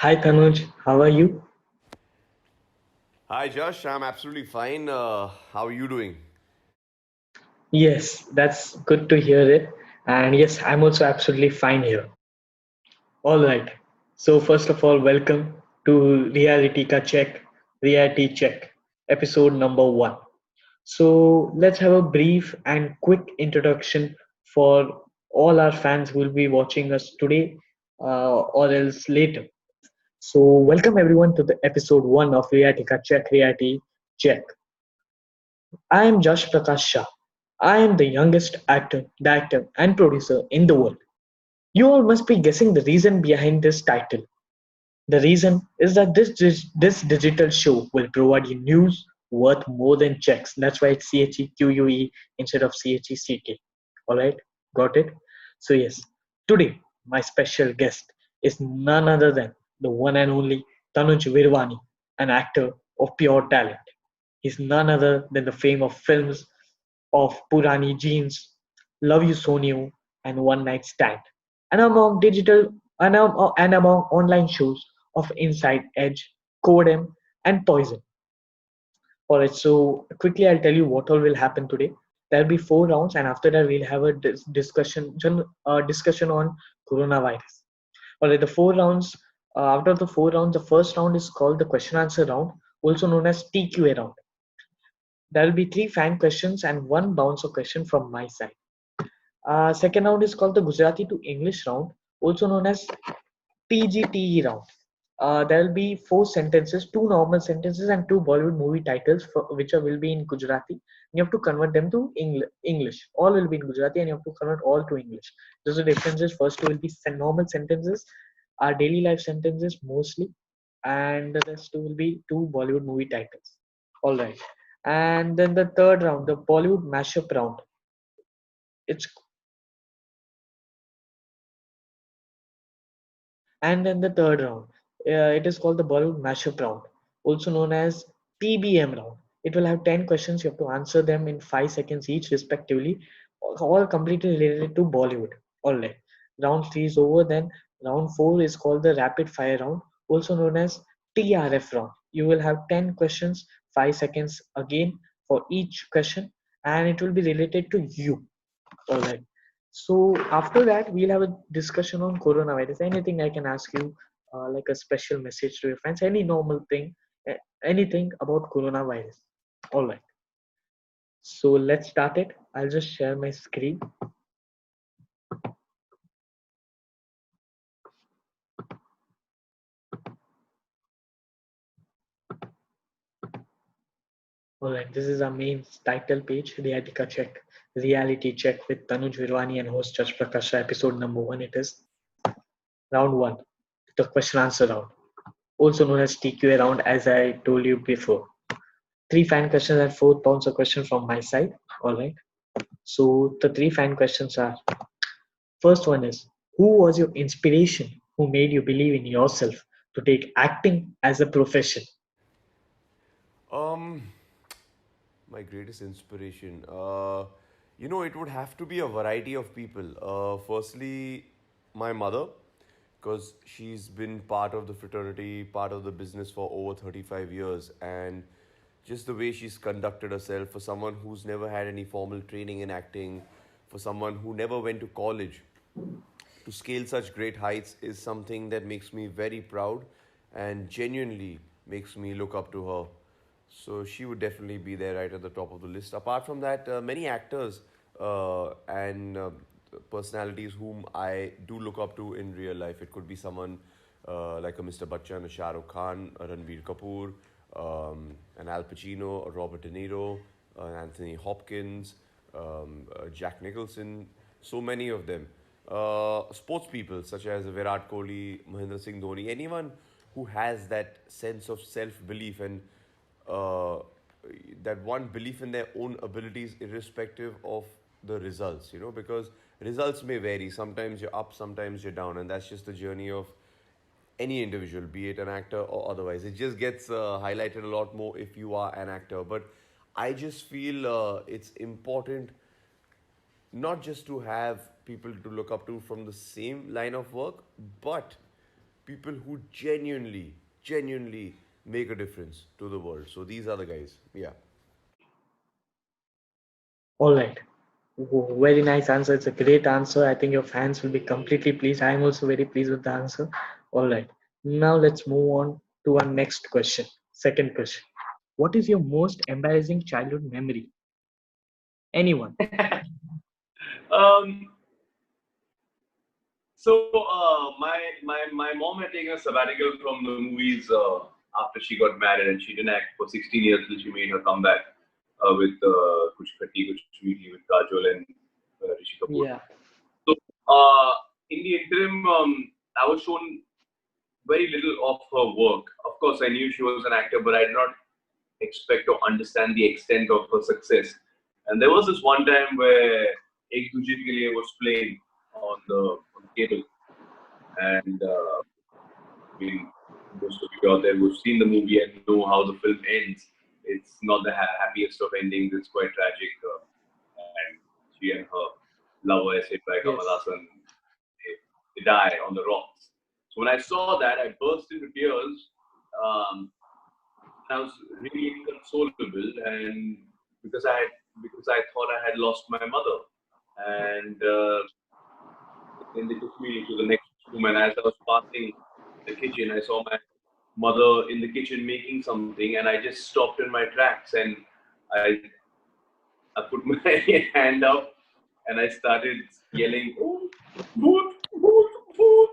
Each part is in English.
Hi Tanuj, how are you? Hi, Jash. I'm absolutely fine. How are you doing? Yes, that's good to hear it. And yes, I'm also absolutely fine here. All right. So first of all, welcome to Reality Check, episode number 1. So let's have a brief and quick introduction for all our fans who will be watching us today or else later. So welcome everyone to the episode 1 of Reality Check. I am Jash Prakash Shah. I am the youngest actor, director, and producer in the world. You all must be guessing the reason behind this title. The reason is that this digital show will provide you news worth more than checks. That's why it's CHEQUE instead of CHECK. Alright, got it? So, yes, today my special guest is none other than the one and only Tanuj Virwani, an actor of pure talent. He's none other than the fame of films of Purani Jeans, Love You Sonio, and One Night Stand, and among online shows of Inside Edge, Codem, and Poison. Alright, so quickly I'll tell you what all will happen today. There'll be 4 rounds, and after that we'll have a discussion on coronavirus. Alright, the 4 rounds. After the 4 rounds, the first round is called the question answer round, also known as TQA round. There will be three fan questions and one bouncer question from my side. Second round is called the Gujarati to English round, also known as PGTE round. There will be four sentences, two normal sentences, and two Bollywood movie titles, which will be in Gujarati. You have to convert them to English. All will be in Gujarati, and you have to convert all to English. Those are the differences. First two will be normal sentences, our daily life sentences mostly, and the rest two will be two Bollywood movie titles. All right. And then the third round, the Bollywood mashup round. It's And then the third round, it is called the Bollywood Mashup round, also known as PBM round. It will have 10 questions. You have to answer them in 5 seconds each, respectively, all completely related to Bollywood. All right. Round 3 is over. Then round 4 is called the Rapid Fire round, also known as TRF round. You will have 10 questions, 5 seconds again for each question, and it will be related to you. All right. So after that, we'll have a discussion on coronavirus. Anything I can ask you, like a special message to your friends, any normal thing, anything about coronavirus. All right. So let's start it. I'll just share my screen. All right. This is our main title page, Reality Check with Tanuj Virwani and host Jash Prakash. Episode number 1. It is round 1, the question answer round, also known as TQA round, as I told you before. Three fan questions and 4 pounds a question from my side. All right. So the three fan questions are: first one is, who was your inspiration? Who made you believe in yourself to take acting as a profession? Um, my greatest inspiration. It would have to be a variety of people. Firstly, my mother, because she's been part of the fraternity, part of the business for over 35 years, and just the way she's conducted herself for someone who's never had any formal training in acting, for someone who never went to college, to scale such great heights is something that makes me very proud and genuinely makes me look up to her. So she would definitely be there right at the top of the list. Apart from that, many actors and personalities whom I do look up to in real life. It could be someone like a Mr. Bachchan, a Shah Rukh Khan, a Ranbir Kapoor, an Al Pacino, a Robert De Niro, Anthony Hopkins, Jack Nicholson, so many of them. Sports people such as Virat Kohli, Mahendra Singh Dhoni, anyone who has that sense of self belief and uh, that one belief in their own abilities, irrespective of the results, because results may vary. Sometimes you're up, sometimes you're down, and that's just the journey of any individual, be it an actor or otherwise. It just gets highlighted a lot more if you are an actor. But I just feel it's important not just to have people to look up to from the same line of work, but people who genuinely make a difference to the world. So these are the guys. Yeah. All right. Very nice answer. It's a great answer. I think your fans will be completely pleased. I'm also very pleased with the answer. All right. Now let's move on to our next question. Second question. What is your most embarrassing childhood memory? Anyone? Um, so my mom had taken a sabbatical from the movies after she got married, and she didn't act for 16 years till she made her comeback with Kuch Khatti Kuch Meethi with Kajol and Rishi Kapoor. Yeah. So in the interim, I was shown very little of her work. Of course, I knew she was an actor, but I did not expect or understand the extent of her success. And there was this one time where Ek Duje Ke Liye was playing on the cable, and I mean, most of you out there who've seen the movie and know how the film ends. It's not the happiest of endings. It's quite tragic, and she and her lover, as played by Kamal Yes. Hassan, they die on the rocks. So when I saw that, I burst into tears. Um, I was really inconsolable, and because I because I thought I had lost my mother, and then they took me to the next room, and as I was passing the kitchen, I saw my mother in the kitchen making something, and I just stopped in my tracks, and I I put my hand up, and I started yelling, "Oh, food, food, food!"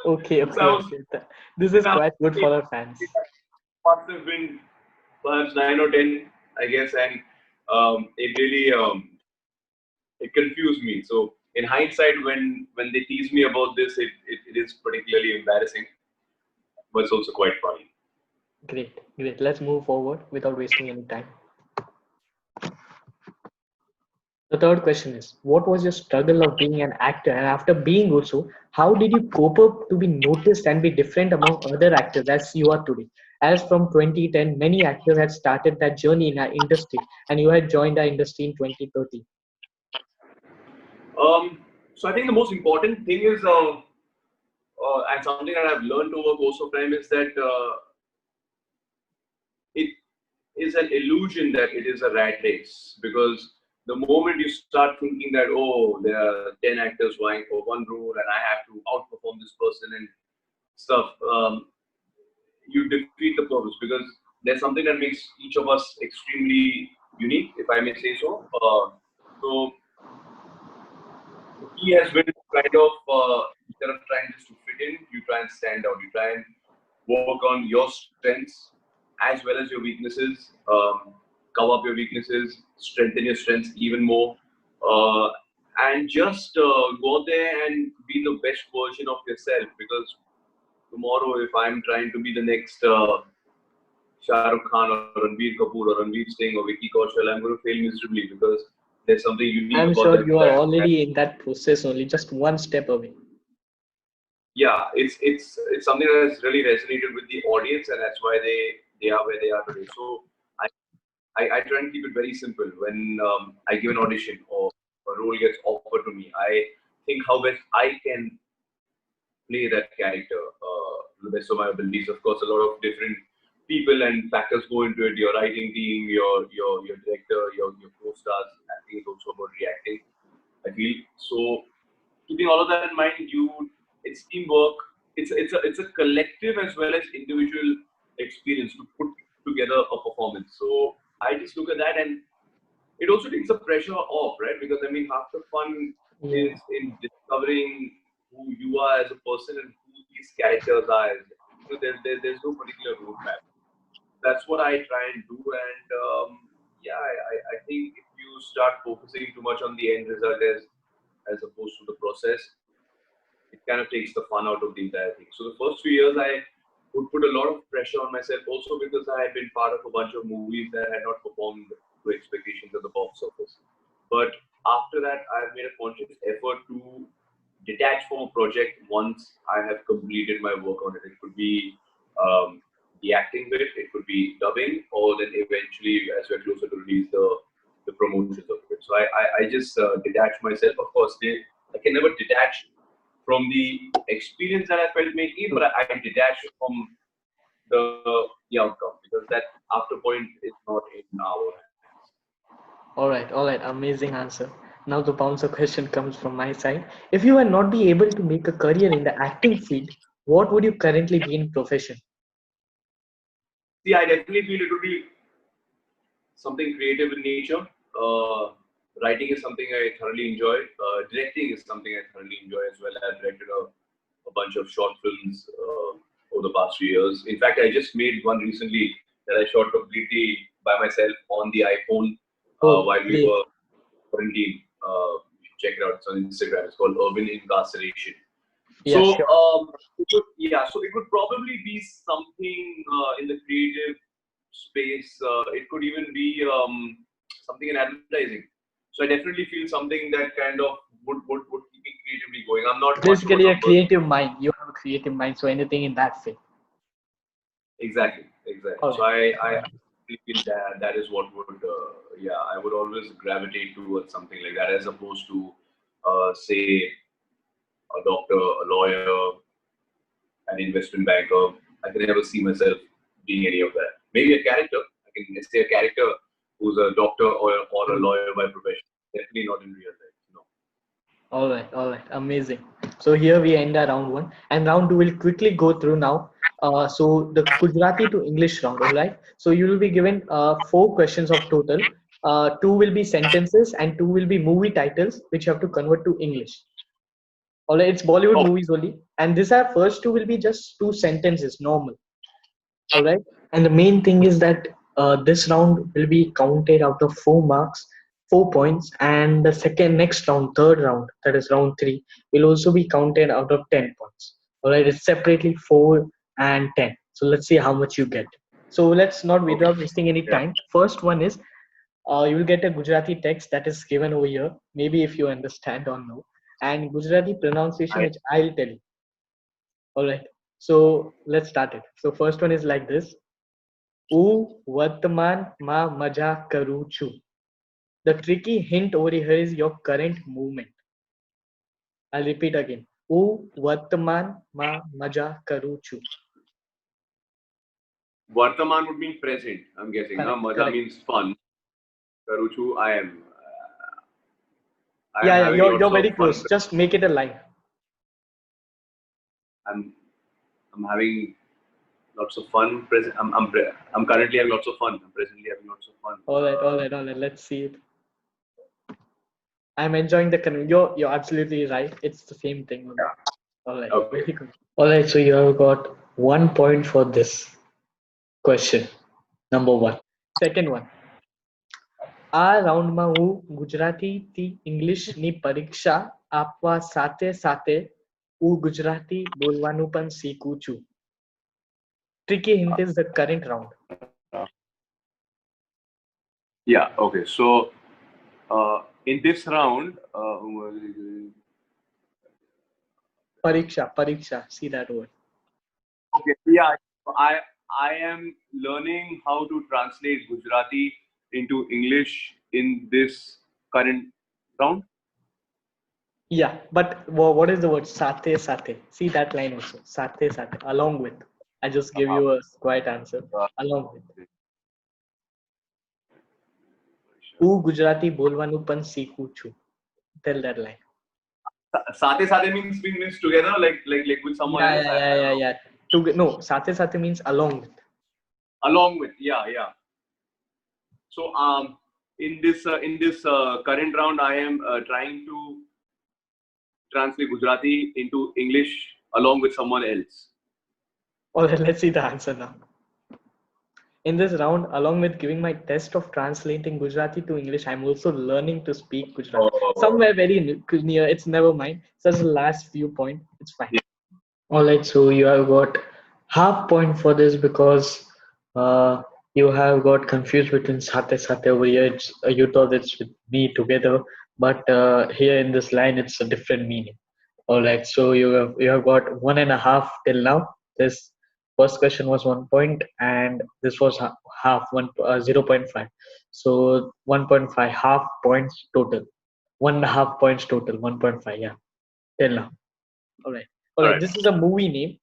Okay, So I okay, was okay. This is now quite good it for our fans. must have been perhaps 9 or 10, I guess, and it really it confused me. So in hindsight, when they tease me about this, it is particularly embarrassing, but it's also quite funny. Great, great. Let's move forward without wasting any time. The third question is, what was your struggle of being an actor? And after being also, how did you cope up to be noticed and be different among other actors as you are today? As from 2010, many actors had started that journey in our industry, and you had joined our industry in 2013. So I think the most important thing is, and something that I've learned over the course of time is that it is an illusion that it is a rat race, because the moment you start thinking that, oh, there are 10 actors vying for one role and I have to outperform this person and stuff, you defeat the purpose, because there's something that makes each of us extremely unique, if I may say so. So the key has been to kind of, instead of trying just to fit in, you try and stand out. You try and work on your strengths as well as your weaknesses, cover up your weaknesses, strengthen your strengths even more, uh, and just go there and be the best version of yourself. Because tomorrow, if I'm trying to be the next Shah Rukh Khan or Ranveer Kapoor or Ranveer Singh or Vicky Kaushal, I'm going to fail miserably, because there's something unique I'm about sure them you are that already in that process, only just one step away. yeah, it's something that has really resonated with the audience, and that's why they are where they are today. So I I try and keep it very simple. When I give an audition or a role gets offered to me, I think how best I can play that character to the best of my abilities. Of course, a lot of different people and factors go into it. Your writing team, your director, your co-stars. Acting is also about reacting, I feel. So keeping all of that in mind, it's teamwork. It's a collective as well as individual experience to put together a performance. So I just look at that, and it also takes the pressure off, right? Because I mean, half the fun Yeah. is in discovering who you are as a person and who these characters are. There's no particular roadmap. That's what I try and do, and yeah, I think if you start focusing too much on the end result as opposed to the process, it kind of takes the fun out of the entire thing. So the first few years, I would put a lot of pressure on myself, also because I had been part of a bunch of movies that had not performed to expectations at the box office. But after that, I've made a conscious effort to detach from a project once I have completed my work on it. It could be the acting bit, it could be dubbing, or then eventually, as we're closer to release, the promotions of it. So I just detach myself. Of course, I can never detach from the experience that I felt making it, but I detached from the outcome because that after point is not in our hands. All right, amazing answer. Now the bouncer question comes from my side. If you were not be able to make a career in the acting field, what would you currently be in profession? See, I definitely feel it would be something creative in nature. Writing is something I thoroughly enjoy. Directing is something I thoroughly enjoy as well. I've directed a bunch of short films over the past few years. In fact, I just made one recently that I shot completely by myself on the iPhone Oh, while we great. were quarantine. You should check it out. It's on Instagram. It's called Urban Incarceration. Yeah, So, sure. so it would probably be something in the creative space. It could even be something in advertising. So I definitely feel something that kind of would keep me creatively going. I'm not much of a Basically, a numbers. creative mind. You have a creative mind, so anything in that field. Exactly, exactly. All So right. I feel that that is what would yeah, I would always gravitate towards something like that as opposed to say a doctor, a lawyer, an investment banker. I can never see myself being any of that. Maybe a character. I can say a character who's a doctor or a lawyer by profession. Definitely not in real life. No. All right, amazing. So here we end our round one, and round two will quickly go through now. So the Gujarati to English round, all right. So you will be given four questions of total. Two will be sentences, and two will be movie titles, which you have to convert to English. All right, it's Bollywood Oh, movies only, and this our first two will be just two sentences, normal. All right. And the main thing is that this round will be counted out of 4 marks, 4 points, and the second next round, third round, that is round three, will also be counted out of 10 points. All right. It's separately 4 and 10. So let's see how much you get. So let's not okay. without wasting any Yeah. time. First one is you will get a Gujarati text that is given over here. Maybe if you understand or no. And Gujarati pronunciation, I which I'll tell you. All right. So let's start it. So first one is like this. હું વર્તમાનમાં મજા કરું છું. The tricky hint over here is your current movement. I'll repeat again. હું વર્તમાનમાં મજા કરું છું. Vartaman would mean present. I'm guessing. Na Correct, Maja correct. means fun. Karuchu, I am Yeah, yeah, having you're lots very of fun. close. Just make it a line. I'm I'm having lots of fun. I'm currently having lots of fun. I'm presently having lots of fun. All right. Let's see it. I'm enjoying the you're absolutely right. It's the same thing only. All right, Okay. very good. All right, so you have got 1 point for this question. Number one. Second one. આ રાઉન્ડમાં હું ગુજરાતીથી ઇંગ્લિશની પરીક્ષા આપવા સાથે સાથે હું ગુજરાતી બોલવાનું પણ શીખું છું. Tricky hint is the current round. Yeah. Okay. So in this round, Pariksha. See that word. okay. Yeah. I am learning how to translate Gujarati into English in this current round. Yeah, but what is the word? Sathe. See that line also. Sathe. Along with. I just give Uh, you a quiet answer. uh, Along with. હું ગુજરાતી બોલવાનું પણ શીખું છું. Tell that line. Sate sate means together, like with someone else. I don't know. Yeah. No, sathe means along with. Along with, yeah. So in this current round, I am trying to translate Gujarati into English along with someone else. All right, let's see the answer now. In this round, along with giving my test of translating Gujarati to English, I'm also learning to speak Gujarati. Oh, Somewhere very near, it's never mind. It's just the last few points. It's fine. yeah. All right, so you have got half point for this because uh, you have got confused between Sate over here. You thought it's with me together, but here in this line, it's a different meaning. All right, so you have got 1.5 till now. This first question was 1 point, and this was half 0.5. So 1.5 half points total. 1.5 points total. 1.5. Yeah, till now. All right. All All right. right. This is a movie name.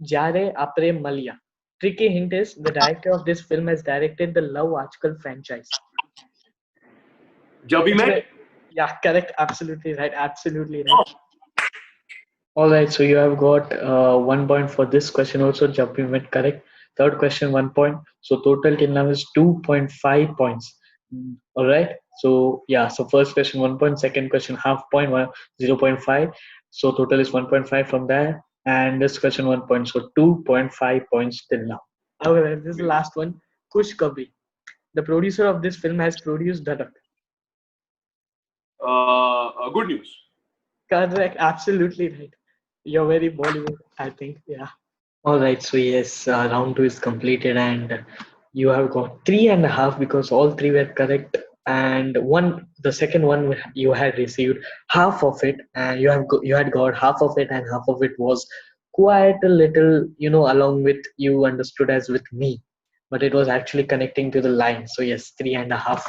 Jare Apre Malia. Tricky hint is the director of this film has directed the Love Aajkal franchise. Jab we Which way? met. Yeah, correct. Absolutely right. Absolutely right. All right, so you have got 1 point for this question also. Jab went correct. Third question, 1 point. So total till now is 2.5 points. All right. So yeah. So first question 1 point. Second question half point. 0.5. So total is 1.5 from there. And this question 1 point. So 2.5 points till now. All right. This is the last one. Kush Kabhi. The producer of this film has produced Dhadak. Good news. Correct. Absolutely right. You're very Bollywood, I think. Yeah. All right, so yes, round two is completed, and you have got 3.5 because all three were correct, and one, the second one you had received half of it, and you had got half of it, and half of it was quite a little, along with you understood as with me, but it was actually connecting to the line. So yes, 3.5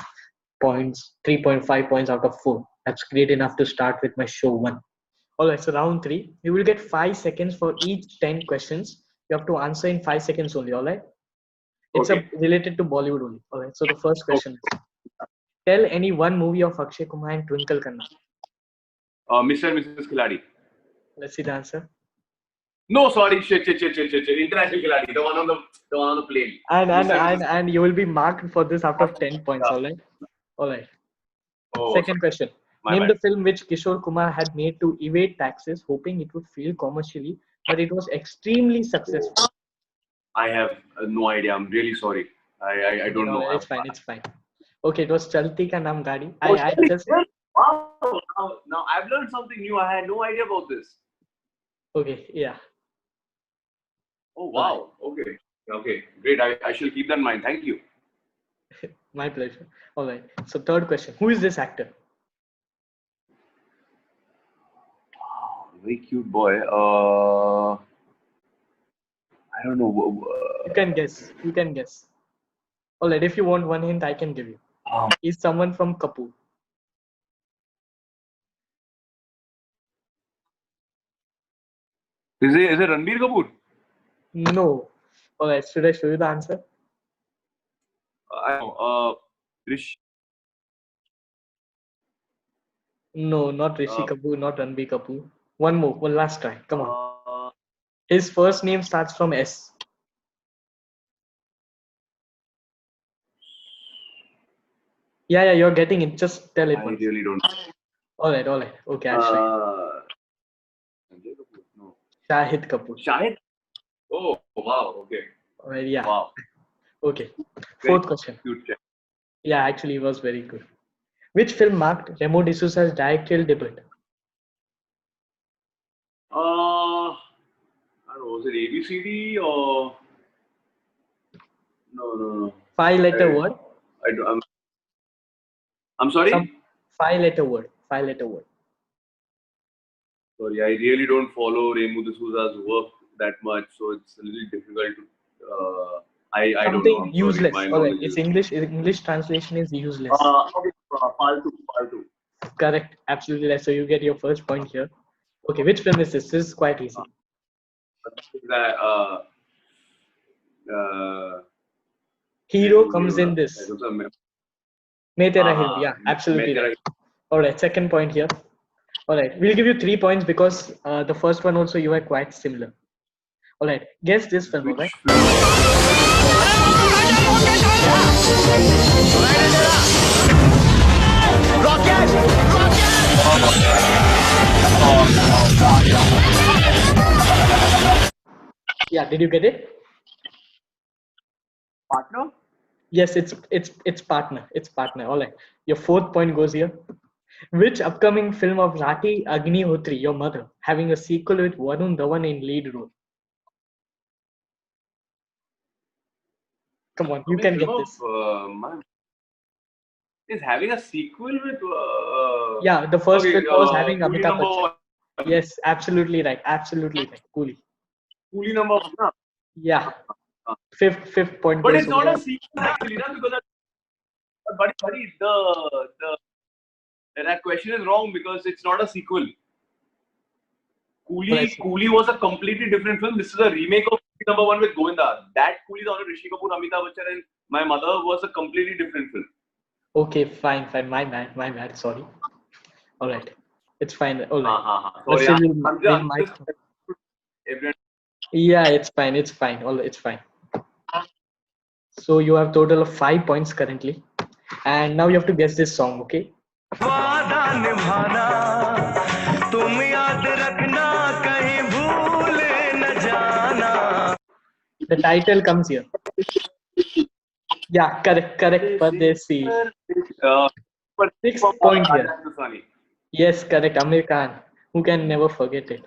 points, 3.5 points out of 4. That's great enough to start with my show one. All right, so round three, you will get 5 seconds for each 10 questions. You have to answer in 5 seconds only. All right, it's a Okay. related to Bollywood only. All right, so the first Okay. question is: tell any one movie of Akshay Kumar and Twinkle Khanna. Mr. and Mrs. Khiladi. Let's see the answer. No, sorry, shit. International Khiladi, the one on the plane. And and Mr. and and Mrs. and you will be marked for this out of 10 points. Yeah. All right. All right. Oh, Second sorry. question: My name bad. the film which Kishore Kumar had made to evade taxes, hoping it would fail commercially, but it was extremely Oh, successful. I have no idea. I'm really sorry. I All right, don't all know. right, it's fine. It's fine. Okay, it was Chalti Ka Naam Gaadi. Oh, I really? just Really? Wow. Now I've learned something new. I had no idea about this. okay, yeah. Oh, All right. wow. Okay. Okay. Great. I shall keep that in mind. Thank you. My pleasure. All right. So third question: who is this actor? Very cute boy. I don't know. You can guess. You can guess. All right. If you want one hint, I can give you. Um, He's someone from Kapoor. is it Ranbir Kapoor? No. All right. Should I show you the answer? I know. Rish. No, not Rishi Uh, Kapoor, not Ranbir Kapoor. One more. One last try. Come on. uh, His first name starts from S. Yeah, yeah. You're getting it. Just tell it I once. really don't. All right. All right. Okay. I'll try. Uh, Sanjay Kapoor? No. Shahid Kapoor. Shahid? Oh, wow. Okay. All right. Yeah. Wow. Okay. Very Fourth question. cute check. Yeah, actually, it was very good. Which film marked Remo D'Souza's directorial debut? I don't know. Was it ABCD or no? Five-letter I, word. I'm Some sorry. five-letter word. Five-letter word. Sorry, I really don't follow Remu D'Souza's work that much, so it's a little difficult to. I don't know. Something I'm sorry. useless. My All right. knowledge It's is. English. English translation is useless. Okay. Paltu. Correct. Absolutely right. So you get your first point here. Okay. Which film is this? This is quite easy. That uh, Hero comes in that this. was a Main Tera Hero. Yeah. मैं Absolutely तेरा right. All right. Second point here. All right. We'll give you 3 points because the first one also you were quite similar. All right. Guess this film. All right. which film? Yeah. Did you get it? Partner? Yes, it's partner. It's partner. All right. Your fourth point goes here. Which upcoming film of Rati Agnihotri, your mother, having a sequel with Varun Dhawan in lead role? Come on, you Coming can film get of this. is having a sequel with. Yeah, the first Okay, film was having Coolie Amitabh number Bachchan. one. Yes, absolutely right. Absolutely right. Coolie. Coolie number one. Na? Yeah. Uh, Fifth point But goes it's over not a here. sequel actually, na? Because buddy, the that question is wrong because it's not a sequel. Well, I Coolie, see. Coolie was a completely different film. This is a remake of number one with Govinda. That Coolie is on Rishi Kapoor, Amitabh Bachchan, and My Mother was a completely different film. Okay, fine, fine. My bad. Sorry. All right. It's fine. All right. But Sorry, still, I'm we'll might. just everyone. Yeah, it's fine. It's fine. All it's fine. So you have total of 5 points currently, and now you have to guess this song. Okay. वादा निभाना तुम याद रखना कहीं भूल न जाना The title comes here. Yeah, correct, correct. Padesi. Uh, but Sixth from point Raja here. Hindustani. Yes, correct. Amir Khan. Who can never forget it?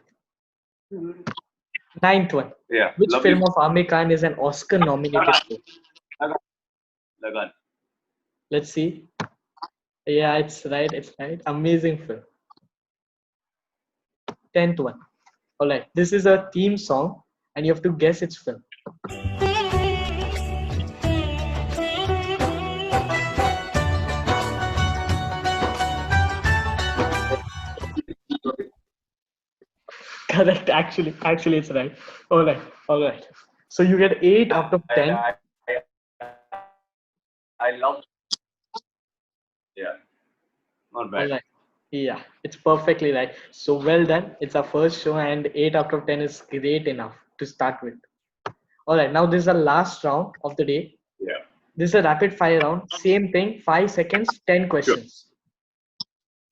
Ninth one. Yeah, Which lovely. film of Amir Khan is an Oscar-nominated film? Lagan. Lagan. Let's see. Yeah, it's right. It's right. Amazing film. 10th one. All right. This is a theme song, and you have to guess its film. Correct. Actually, it's right. All right. All right. So you get 8 out of 10. I love. Yeah, not All bad. right. Yeah, it's perfectly right. So well done. It's our first show, and 8 out of 10 is great enough to start with. All right. Now this is the last round of the day. Yeah, This is a rapid fire round. Same thing. 5 seconds. 10 sure. questions.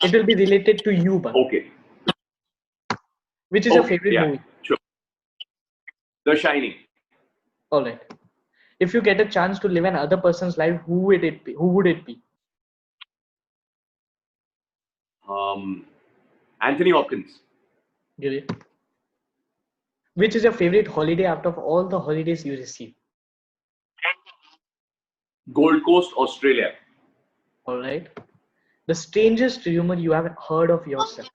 It will be related to you, but Okay. which is your Okay. favorite Yeah, movie? sure. The Shining. All right. If you get a chance to live another person's life, who would it be? Who would it be? Um, Anthony Hopkins. Great. Which is your favorite holiday out of all the holidays you receive? Gold Coast, Australia. All right. The strangest rumor you have heard of yourself.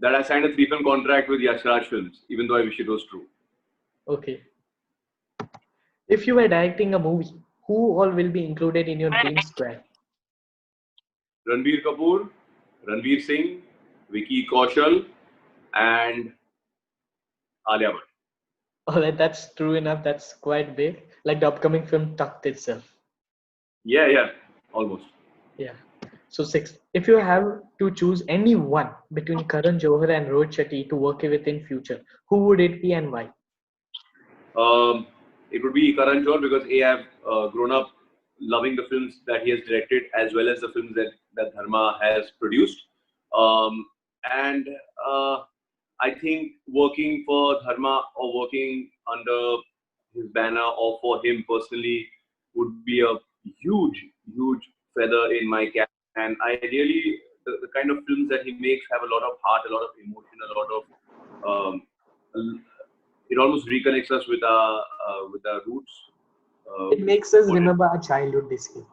That I signed a 3 film contract with Yash Raj Films, even though I wish it was true. Okay. If you were directing a movie, who all will be included in your dream squad? Ranbir Kapoor, Ranveer Singh, Vicky Kaushal, and Alia Bhatt. All right, that's true enough. That's quite big. Like the upcoming film Tucked itself. Yeah, almost. Yeah. So six. If you have to choose any one between Karan Johar and Rohit Shetty to work with in future, who would it be and why? It would be Karan Johar because I've grown up loving the films that he has directed as well as the films that Dharma has produced. Um, and I think working for Dharma or working under his banner or for him personally would be a huge feather in my cap. And I really, the kind of films that he makes have a lot of heart, a lot of emotion, a lot of it almost reconnects us with our roots. It makes us What it remember our childhood, basically.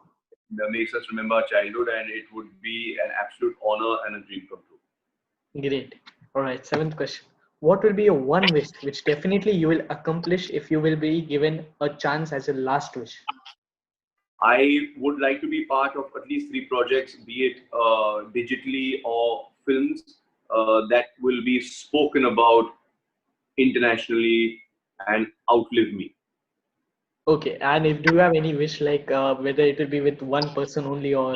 makes us remember our childhood, and it would be an absolute honor and a dream come true. Great. All right, seventh question. What will be your one wish which definitely you will accomplish if you will be given a chance as a last wish? I would like to be part of at least 3 projects, be it digitally or films that will be spoken about internationally and outlive me. Okay, and if do you have any wish like whether it will be with one person only or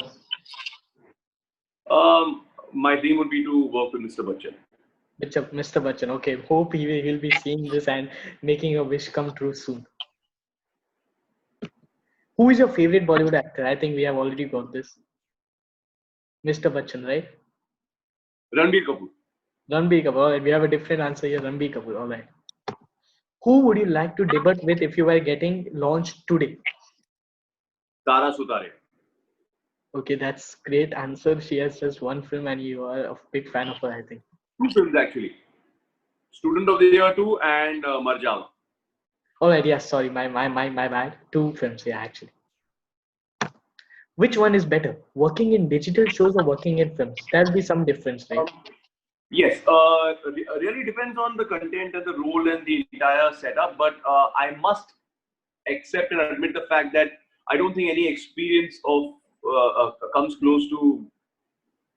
My dream would be to work with Mr. Bachchan. with Mr. Bachchan? Okay, hope he'll be seeing this and making a wish come true soon. Who is your favorite Bollywood actor? I think we have already got this. Mr. Bachchan, right? Ranbir Kapoor. Ranbir Kapoor. All right, we have a different answer here. Ranbir Kapoor. All right. Who would you like to debut with if you were getting launched today? Tara Sutare. Okay, that's great answer. She has just one film and you are a big fan of her, I think. 2 films actually. Student of the Year 2 and Marjala. All right, yes, sorry, my bad. Two films, yeah, actually. Which one is better, working in digital shows or working in films? There'll be some difference, right? Yes, really depends on the content and the role and the entire setup. But I must accept and admit the fact that I don't think any experience of comes close to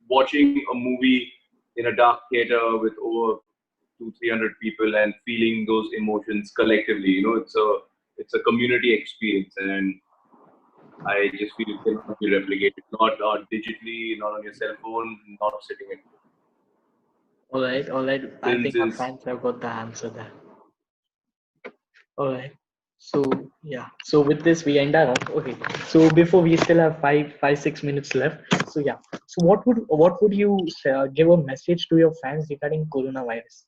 watching a movie in a dark theater with over 200-300 people and feeling those emotions collectively. It's a community experience, and I just feel it cannot be replicated, not digitally, not on your cell phone, not sitting at home. All right, all right. I think our Experiences. fans have got the answer there. All right. So yeah. So with this, we end our round. Okay. So before we still have 6 minutes left. So yeah. So what would you give a message to your fans regarding coronavirus?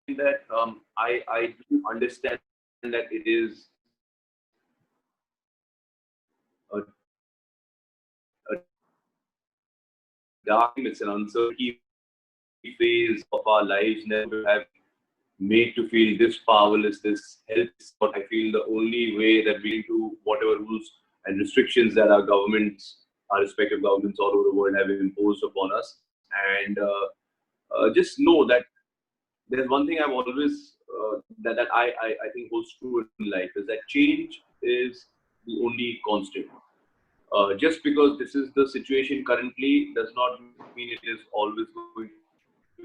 That I do understand that it is a, a dark, it's an uncertainty phase of our lives. Never have made to feel this powerless, this helpless. But I feel the only way that we do whatever rules and restrictions that our governments, our respective governments all over the world have imposed upon us. And just know that there's one thing I've always that I think holds true in life is that change is the only constant. Just because this is the situation currently does not mean it is always going to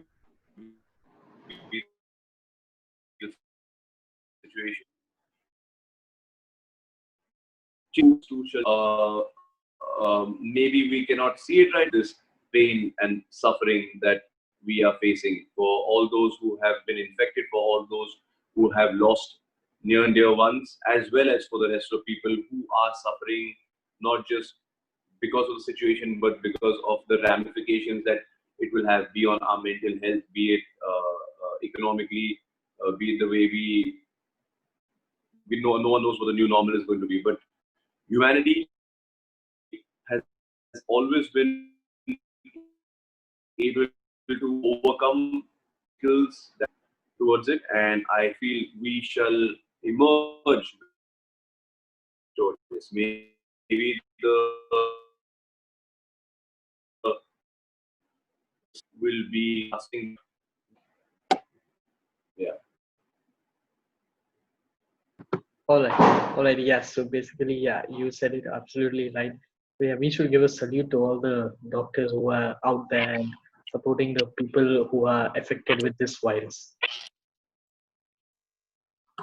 be the situation. Maybe we cannot see it right. This pain and suffering that we are facing for all those who have been infected, for all those who have lost near and dear ones, as well as for the rest of people who are suffering not just because of the situation, but because of the ramifications that it will have be on our mental health, be it economically, be it the way we know. No one knows what the new normal is going to be, but humanity has always been able to overcome skills that towards it, and I feel we shall emerge victorious. Maybe will be lasting. Yeah. All right, all right. Yes. So basically, yeah, you said it absolutely right. So yeah, we should give a salute to all the doctors who are out there and supporting the people who are affected with this virus.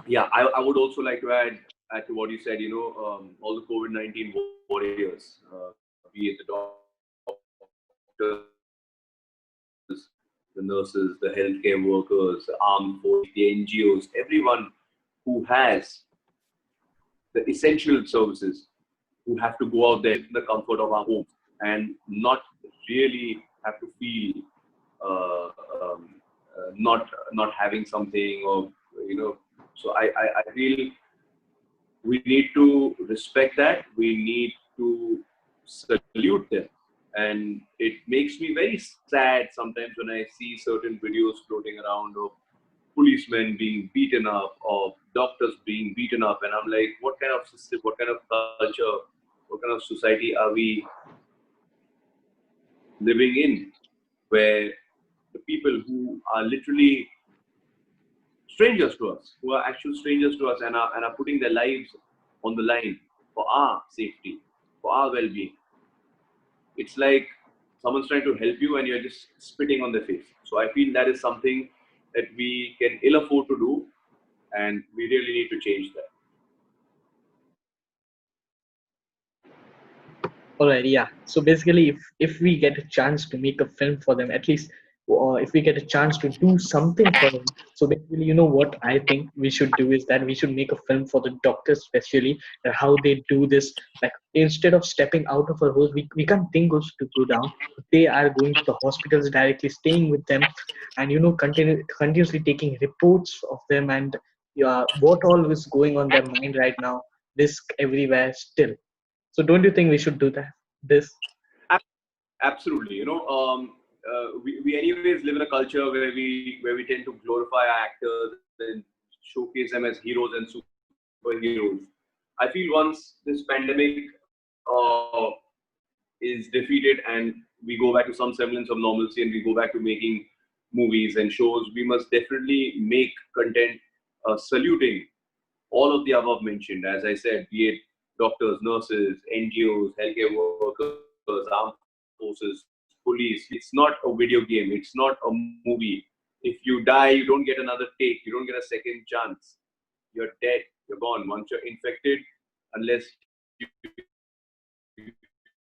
Yeah, I would also like to add to what you said. All the COVID-19 warriors, be it the doctors, the nurses, the healthcare workers, the armed forces, the NGOs, everyone who has the essential services, who have to go out there in the comfort of our homes and not really have to feel uh, um, not having something, or so I feel we need to respect that. We need to salute them. And it makes me very sad sometimes when I see certain videos floating around of policemen being beaten up, of doctors being beaten up. And I'm like, what kind of system, what kind of culture, what kind of society are we living in, where the people who are literally strangers to us, who are actual strangers to us, and are putting their lives on the line for our safety, for our well-being. It's like someone's trying to help you and you're just spitting on their face. So I feel that is something that we can ill afford to do, and we really need to change that. All right, yeah. So basically, if we get a chance to make a film for them, at least, or if we get a chance to do something for them, so basically, what I think we should do is that we should make a film for the doctors, especially how they do this. Like instead of stepping out of a house, we can't think goes to go down. They are going to the hospitals directly, staying with them, and continuously taking reports of them and what all is going on their mind right now. Risk everywhere still. So don't you think we should do that? This. Absolutely. We anyways live in a culture where we tend to glorify our actors and showcase them as heroes and superheroes. I feel once this pandemic uh, is defeated and we go back to some semblance of normalcy and we go back to making movies and shows, we must definitely make content saluting all of the above mentioned. As I said, be it doctors, nurses, NGOs, healthcare workers, armed forces, police. It's not a video game. It's not a movie. If you die, you don't get another take. You don't get a second chance. You're dead. You're gone. Once you're infected, unless you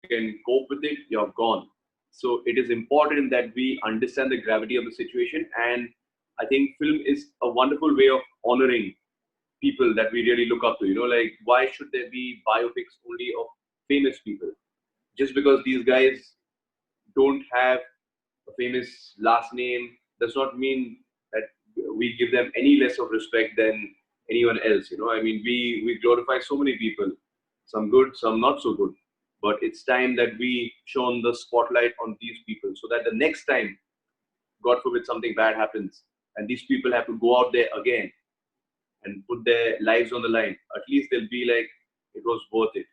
can cope with it, you're gone. So it is important that we understand the gravity of the situation. And I think film is a wonderful way of honoring people that we really look up to. Like, why should there be biopics only of famous people? Just because these guys don't have a famous last name does not mean that we give them any less of respect than anyone else. We glorify so many people, some good, some not so good. But it's time that we shone the spotlight on these people so that the next time, God forbid, something bad happens and these people have to go out there again and put their lives on the line, at least they'll be like, it was worth it,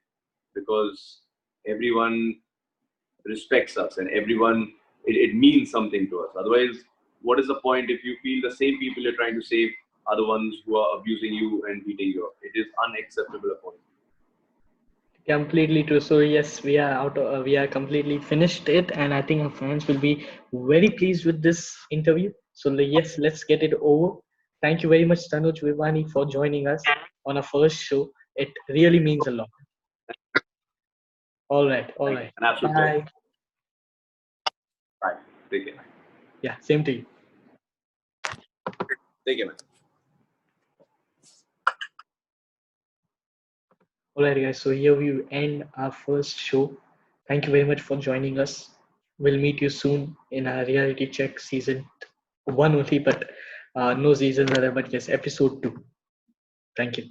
because everyone respects us and it means something to us. Otherwise, what is the point if you feel the same people you're trying to save are the ones who are abusing you and beating you up? It is unacceptable a point. Completely true. So yes, we are out. We are completely finished it, and I think our fans will be very pleased with this interview. So yes, let's get it over. Thank you very much, Tanuj Virwani, for joining us on our first show. It really means a lot. All right, all Thank you. right. An absolute pleasure. Bye. Bye. Take care. Yeah, same to you. Take care, man. All right, guys. So here we end our first show. Thank you very much for joining us. We'll meet you soon in our reality check season one only, but no seasons other. But yes, episode 2. Thank you.